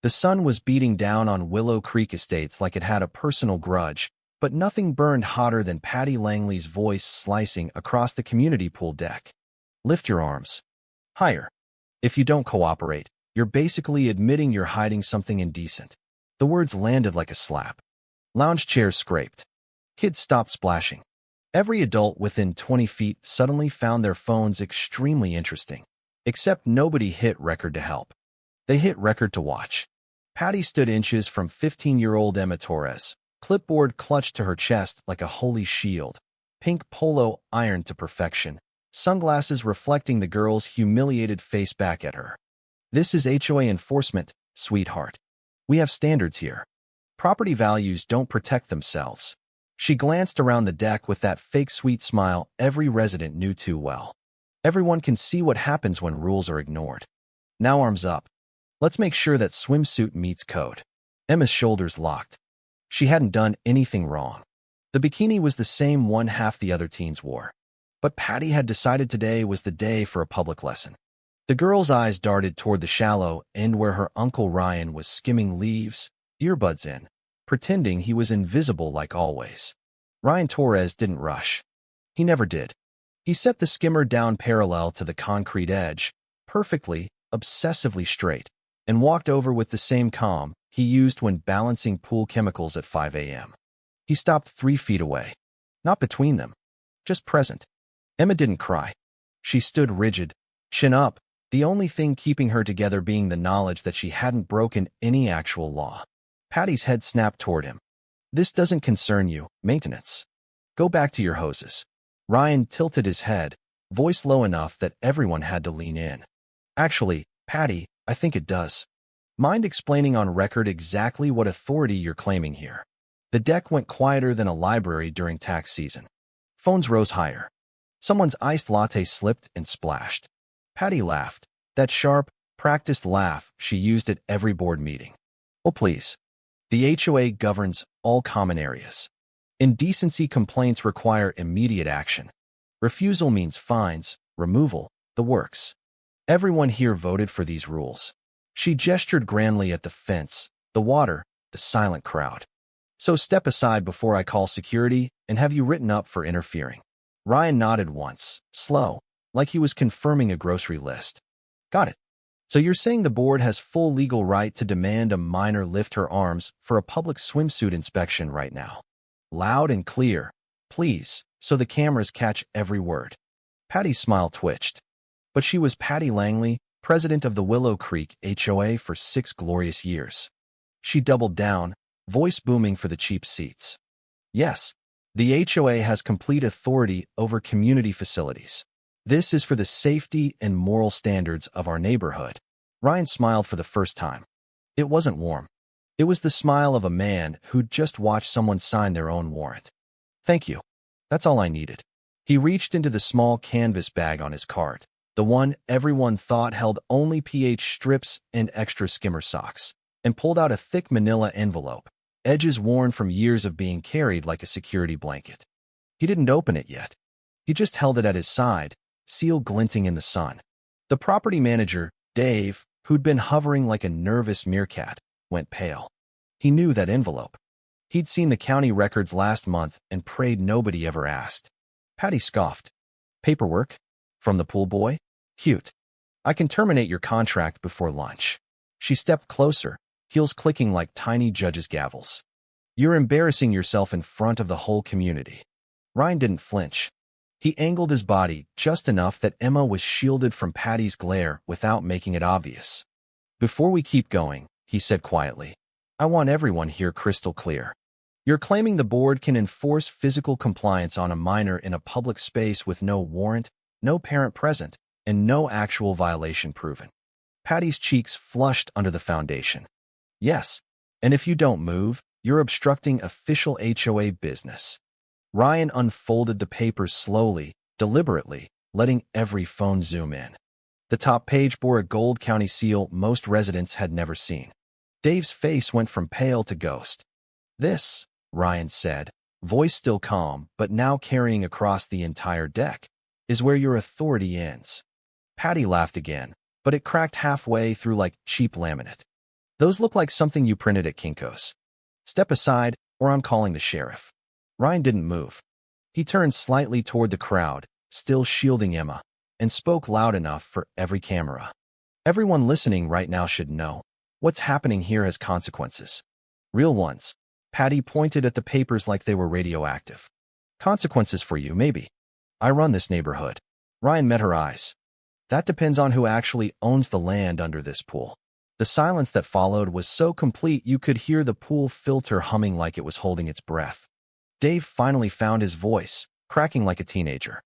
The sun was beating down on Willow Creek Estates like it had a personal grudge, but nothing burned hotter than Patty Langley's voice slicing across the community pool deck. Lift your arms. Higher. If you don't cooperate, you're basically admitting you're hiding something indecent. The words landed like a slap. Lounge chairs scraped. Kids stopped splashing. Every adult within 20 feet suddenly found their phones extremely interesting. Except nobody hit record to help. They hit record to watch. Patty stood inches from 15-year-old Emma Torres, clipboard clutched to her chest like a holy shield, pink polo ironed to perfection, sunglasses reflecting the girl's humiliated face back at her. This is HOA enforcement, sweetheart. We have standards here. Property values don't protect themselves. She glanced around the deck with that fake sweet smile every resident knew too well. Everyone can see what happens when rules are ignored. Now arms up. Let's make sure that Swimsuit meets code. Emma's shoulders locked. She hadn't done anything wrong. The bikini was the same one half the other teens wore. But Patty had decided today was the day for a public lesson. The girl's eyes darted toward the shallow end where her Uncle Ryan was skimming leaves, earbuds in, pretending he was invisible like always. Ryan Torres didn't rush. He never did. He set the skimmer down parallel to the concrete edge, perfectly, obsessively straight, and walked over with the same calm he used when balancing pool chemicals at 5 a.m. He stopped 3 feet away. Not between them. Just present. Emma didn't cry. She stood rigid, chin up, the only thing keeping her together being the knowledge that she hadn't broken any actual law. Patty's head snapped toward him. This doesn't concern you, maintenance. Go back to your hoses. Ryan tilted his head, voice low enough that everyone had to lean in. Actually, Patty, I think it does. Mind explaining on record exactly what authority you're claiming here? The deck went quieter than a library during tax season. Phones rose higher. Someone's iced latte slipped and splashed. Patty laughed. That sharp, practiced laugh she used at every board meeting. Oh, please. The HOA governs all common areas. Indecency complaints require immediate action. Refusal means fines, removal, the works. Everyone here voted for these rules. She gestured grandly at the fence, the water, the silent crowd. So step aside before I call security and have you written up for interfering. Ryan nodded once, slow, like he was confirming a grocery list. Got it. So you're saying the board has full legal right to demand a minor lift her arms for a public swimsuit inspection right now. Loud and clear, please, so the cameras catch every word. Patty's smile twitched. But she was Patty Langley, president of the Willow Creek HOA for 6 glorious years. She doubled down, voice booming for the cheap seats. Yes, the HOA has complete authority over community facilities. This is for the safety and moral standards of our neighborhood. Ryan smiled for the first time. It wasn't warm. It was the smile of a man who'd just watched someone sign their own warrant. Thank you. That's all I needed. He reached into the small canvas bag on his cart, the one everyone thought held only pH strips and extra skimmer socks, and pulled out a thick manila envelope, edges worn from years of being carried like a security blanket. He didn't open it yet. He just held it at his side, seal glinting in the sun. The property manager, Dave, who'd been hovering like a nervous meerkat, went pale. He knew that envelope. He'd seen the county records last month and prayed nobody ever asked. Patty scoffed. Paperwork? From the pool boy? Cute. I can terminate your contract before lunch. She stepped closer, heels clicking like tiny judges' gavels. You're embarrassing yourself in front of the whole community. Ryan didn't flinch. He angled his body just enough that Emma was shielded from Patty's glare without making it obvious. Before we keep going, he said quietly, I want everyone here crystal clear. You're claiming the board can enforce physical compliance on a minor in a public space with no warrant, no parent present, and no actual violation proven. Patty's cheeks flushed under the foundation. Yes, and if you don't move, you're obstructing official HOA business. Ryan unfolded the papers slowly, deliberately, letting every phone zoom in. The top page bore a gold county seal most residents had never seen. Dave's face went from pale to ghost. This, Ryan said, voice still calm but now carrying across the entire deck, is where your authority ends. Patty laughed again, but it cracked halfway through like cheap laminate. Those look like something you printed at Kinko's. Step aside, or I'm calling the sheriff. Ryan didn't move. He turned slightly toward the crowd, still shielding Emma, and spoke loud enough for every camera. Everyone listening right now should know. What's happening here has consequences. Real ones. Patty pointed at the papers like they were radioactive. Consequences for you, maybe. I run this neighborhood. Ryan met her eyes. That depends on who actually owns the land under this pool. The silence that followed was so complete you could hear the pool filter humming like it was holding its breath. Dave finally found his voice, cracking like a teenager.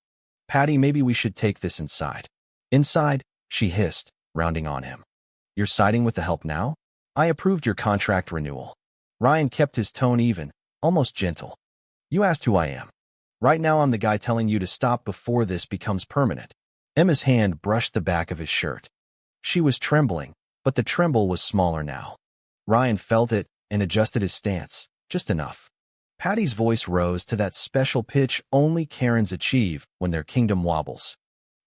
Patty, maybe we should take this inside. Inside, she hissed, rounding on him. You're siding with the help now? I approved your contract renewal. Ryan kept his tone even, almost gentle. You asked who I am. Right now I'm the guy telling you to stop before this becomes permanent. Emma's hand brushed the back of his shirt. She was trembling, but the tremble was smaller now. Ryan felt it and adjusted his stance, just enough. Patty's voice rose to that special pitch only Karens achieve when their kingdom wobbles.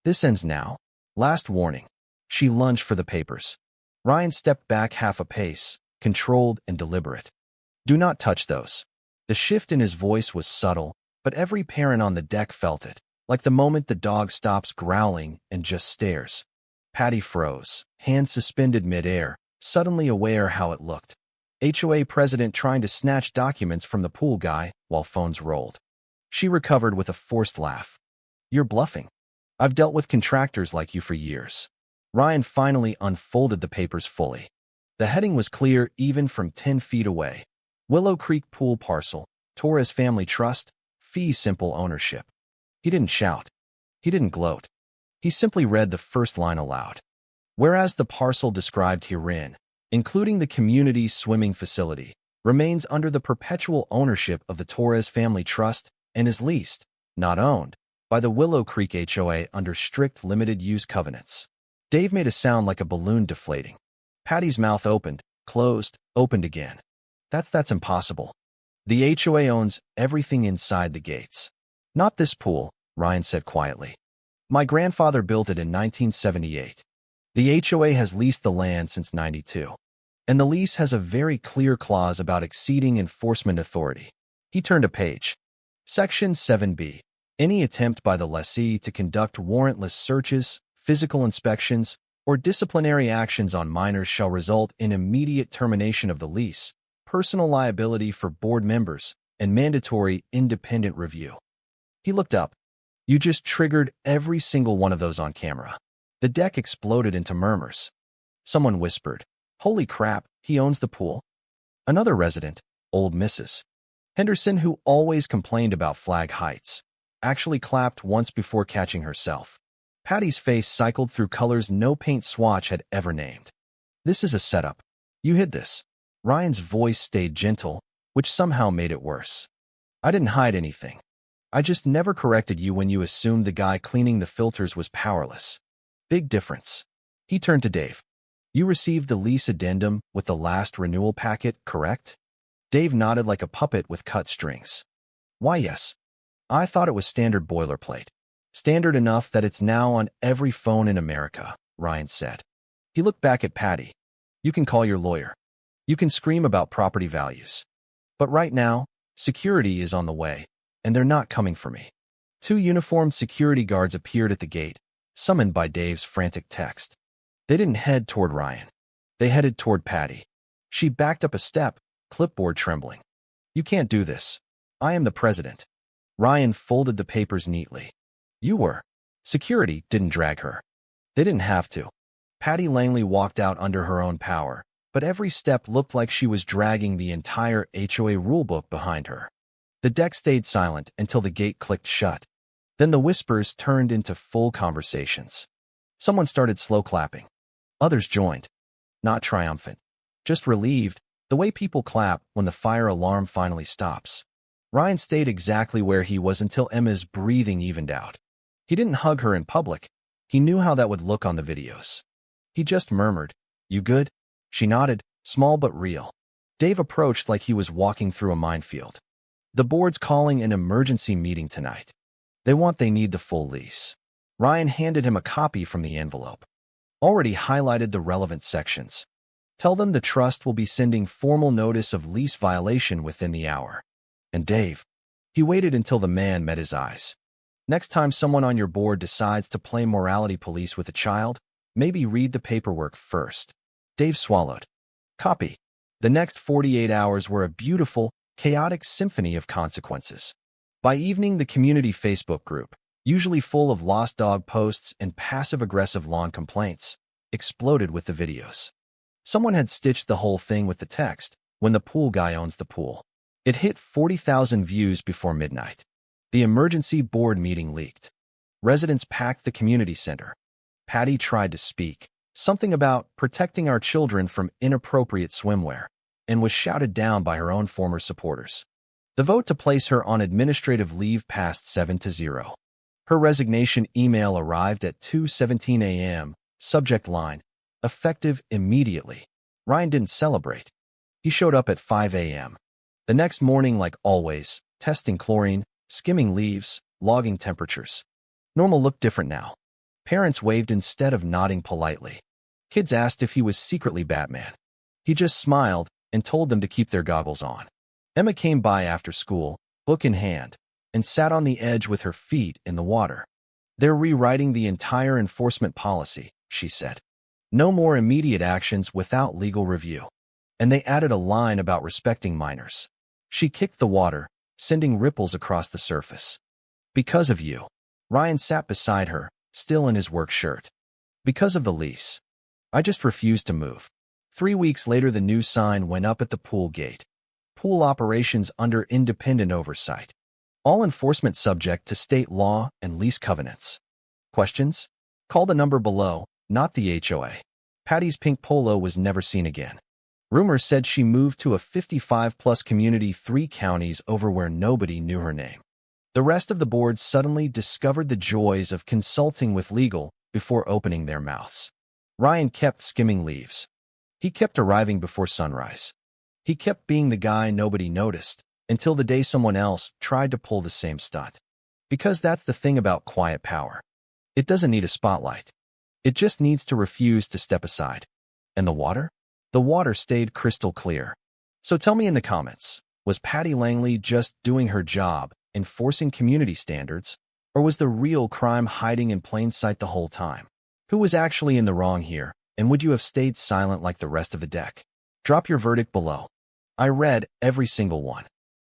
This ends now. Last warning. She lunged for the papers. Ryan stepped back half a pace, controlled and deliberate. Do not touch those. The shift in his voice was subtle, but every parent on the deck felt it, like the moment the dog stops growling and just stares. Patty froze, hands suspended midair, suddenly aware how it looked. HOA president trying to snatch documents from the pool guy while phones rolled. She recovered with a forced laugh. You're bluffing. I've dealt with contractors like you for years. Ryan finally unfolded the papers fully. The heading was clear even from 10 feet away. Willow Creek Pool Parcel, Torres Family Trust, fee simple ownership. He didn't shout. He didn't gloat. He simply read the first line aloud. Whereas the parcel described herein, including the community swimming facility, remains under the perpetual ownership of the Torres Family Trust and is leased, not owned, by the Willow Creek HOA under strict limited-use covenants. Dave made a sound like a balloon deflating. Patty's mouth opened, closed, opened again. That's impossible. The HOA owns everything inside the gates. Not this pool, Ryan said quietly. My grandfather built it in 1978. The HOA has leased the land since '92. And the lease has a very clear clause about exceeding enforcement authority. He turned a page. Section 7B. Any attempt by the lessee to conduct warrantless searches, physical inspections, or disciplinary actions on minors shall result in immediate termination of the lease, personal liability for board members, and mandatory independent review. He looked up. You just triggered every single one of those on camera. The deck exploded into murmurs. Someone whispered, Holy crap, he owns the pool. Another resident, old Mrs. Henderson, who always complained about flag heights, actually clapped once before catching herself. Patty's face cycled through colors no paint swatch had ever named. This is a setup. You hid this. Ryan's voice stayed gentle, which somehow made it worse. I didn't hide anything. I just never corrected you when you assumed the guy cleaning the filters was powerless. Big difference. He turned to Dave. You received the lease addendum with the last renewal packet, correct? Dave nodded like a puppet with cut strings. Why, yes. I thought it was standard boilerplate. Standard enough that it's now on every phone in America, Ryan said. He looked back at Patty. You can call your lawyer. You can scream about property values. But right now, security is on the way, and they're not coming for me. 2 uniformed security guards appeared at the gate, summoned by Dave's frantic text. They didn't head toward Ryan. They headed toward Patty. She backed up a step, clipboard trembling. You can't do this. I am the president. Ryan folded the papers neatly. You were. Security didn't drag her. They didn't have to. Patty Langley walked out under her own power, but every step looked like she was dragging the entire HOA rulebook behind her. The deck stayed silent until the gate clicked shut. Then the whispers turned into full conversations. Someone started slow clapping. Others joined. Not triumphant. Just relieved, the way people clap when the fire alarm finally stops. Ryan stayed exactly where he was until Emma's breathing evened out. He didn't hug her in public. He knew how that would look on the videos. He just murmured, You good? She nodded, small but real. Dave approached like he was walking through a minefield. The board's calling an emergency meeting tonight. They need the full lease. Ryan handed him a copy from the envelope. Already highlighted the relevant sections. Tell them the trust will be sending formal notice of lease violation within the hour. And Dave, he waited until the man met his eyes. Next time someone on your board decides to play morality police with a child, maybe read the paperwork first. Dave swallowed. Copy. The next 48 hours were a beautiful, chaotic symphony of consequences. By evening, the community Facebook group, usually full of lost dog posts and passive-aggressive lawn complaints, exploded with the videos. Someone had stitched the whole thing with the text, "When the pool guy owns the pool." It hit 40,000 views before midnight. The emergency board meeting leaked. Residents packed the community center. Patty tried to speak, something about protecting our children from inappropriate swimwear, and was shouted down by her own former supporters. The vote to place her on administrative leave passed 7-0. Her resignation email arrived at 2:17 a.m., subject line, "Effective immediately." Ryan didn't celebrate. He showed up at 5 a.m. The next morning, like always, testing chlorine, skimming leaves, logging temperatures. Normal looked different now. Parents waved instead of nodding politely. Kids asked if he was secretly Batman. He just smiled and told them to keep their goggles on. Emma came by after school, book in hand, and sat on the edge with her feet in the water. "They're rewriting the entire enforcement policy," she said. "No more immediate actions without legal review." And they added a line about respecting minors. She kicked the water, sending ripples across the surface. "Because of you." Ryan sat beside her, still in his work shirt. "Because of the lease. I just refused to move." 3 weeks later, the new sign went up at the pool gate. "Pool operations under independent oversight. All enforcement subject to state law and lease covenants." Questions? Call the number below, not the HOA. Patty's pink polo was never seen again. Rumors said she moved to a 55-plus community 3 counties over where nobody knew her name. The rest of the board suddenly discovered the joys of consulting with legal before opening their mouths. Ryan kept skimming leaves. He kept arriving before sunrise. He kept being the guy nobody noticed until the day someone else tried to pull the same stunt. Because that's the thing about quiet power. It doesn't need a spotlight. It just needs to refuse to step aside. And the water? The water stayed crystal clear. So tell me in the comments, was Patty Langley just doing her job, enforcing community standards, or was the real crime hiding in plain sight the whole time? Who was actually in the wrong here, and would you have stayed silent like the rest of the deck? Drop your verdict below. I read every single one.